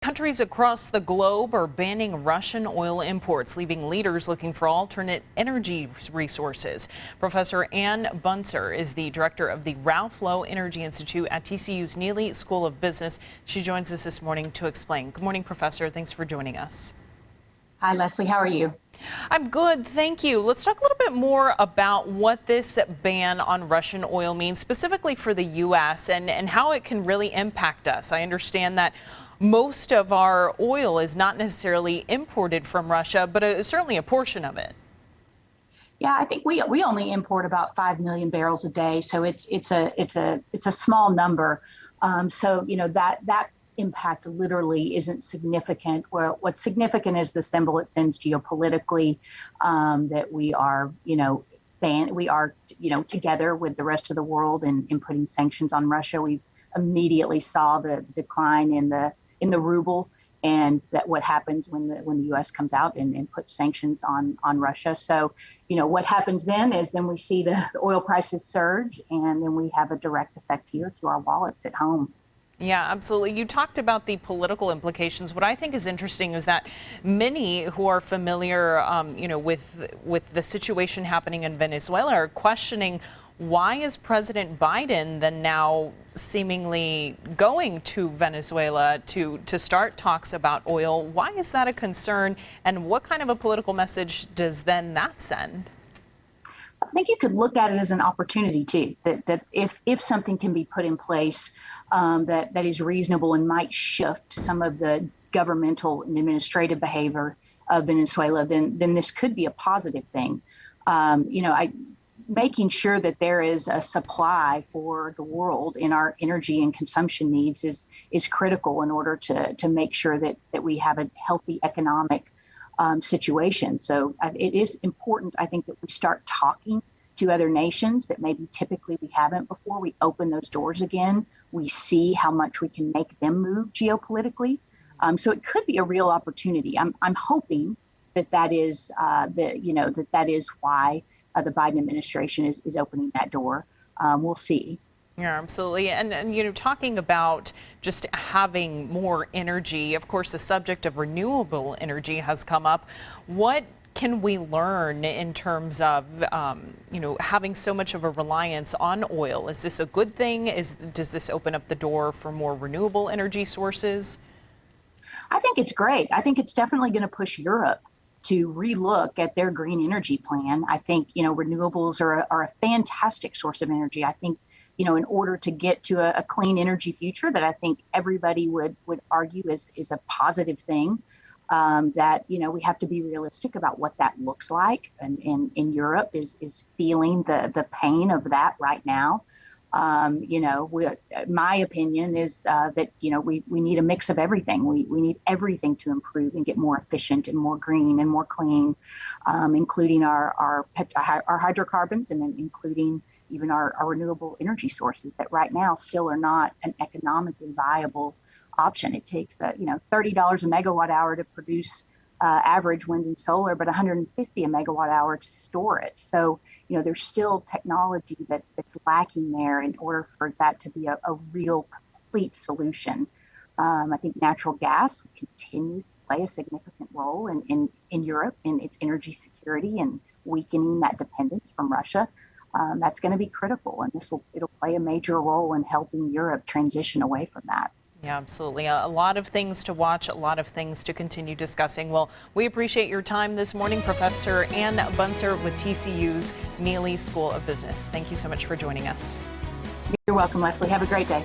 Countries across the globe are banning Russian oil imports, leaving leaders looking for alternate energy resources. Professor Ann Buntzer is the director of the Ralph Lowe Energy Institute at TCU's Neeley School of Business. She joins us this morning to explain. Good morning, Professor. Thanks for joining us. Hi, Leslie. How are you? I'm good, thank you. Let's talk a little bit more about what this ban on Russian oil means, specifically for the U.S. and how it can really impact us. I understand that most of our oil is not necessarily imported from Russia, but certainly a portion of it. Yeah, I think we only import about 5 million barrels a day, so it's a small number. So that impact literally isn't significant. Well, what's significant is the symbol it sends geopolitically, that we are together with the rest of the world in putting sanctions on Russia. We immediately saw the decline in the ruble, and that what happens when the U.S. comes out and puts sanctions on Russia. So, what happens then is we see the oil prices surge, and then we have a direct effect here to our wallets at home. Yeah, absolutely. You talked about the political implications. What I think is interesting is that many who are familiar, with the situation happening in Venezuela are questioning, why is President Biden then now seemingly going to Venezuela to start talks about oil? Why is that a concern, and what kind of a political message does then that send? I think you could look at it as an opportunity too, that if something can be put in place that is reasonable and might shift some of the governmental and administrative behavior of Venezuela, then this could be a positive thing. Making sure that there is a supply for the world in our energy and consumption needs is critical in order to make sure that we have a healthy economic situation. So it is important, I think, that we start talking to other nations that maybe typically we haven't before. We open those doors again. We see how much we can make them move geopolitically. So it could be a real opportunity. I'm hoping that is why the Biden administration is opening that door. We'll see. Yeah, absolutely. And talking about just having more energy, of course, the subject of renewable energy has come up. What can we learn in terms of, having so much of a reliance on oil? Is this a good thing? Does this open up the door for more renewable energy sources? I think it's great. I think it's definitely going to push Europe to relook at their green energy plan. I think, renewables are a fantastic source of energy. I think, in order to get to a clean energy future that I think everybody would argue is a positive thing, that, we have to be realistic about what that looks like. And in Europe is feeling the pain of that right now. My opinion is that, we need a mix of everything. We need everything to improve and get more efficient and more green and more clean, including our hydrocarbons and then including even our renewable energy sources that right now still are not an economically viable option. It takes, $30 a megawatt hour to produce average wind and solar, but $150 a megawatt hour to store it. So, there's still technology that's lacking there in order for that to be a real complete solution. I think natural gas will continue to play a significant role in Europe in its energy security and weakening that dependence from Russia. That's going to be critical, and it'll play a major role in helping Europe transition away from that. Yeah, absolutely. A lot of things to watch, a lot of things to continue discussing. Well, we appreciate your time this morning, Professor Ann Buntzer with TCU's Neeley School of Business. Thank you so much for joining us. You're welcome, Leslie. Have a great day.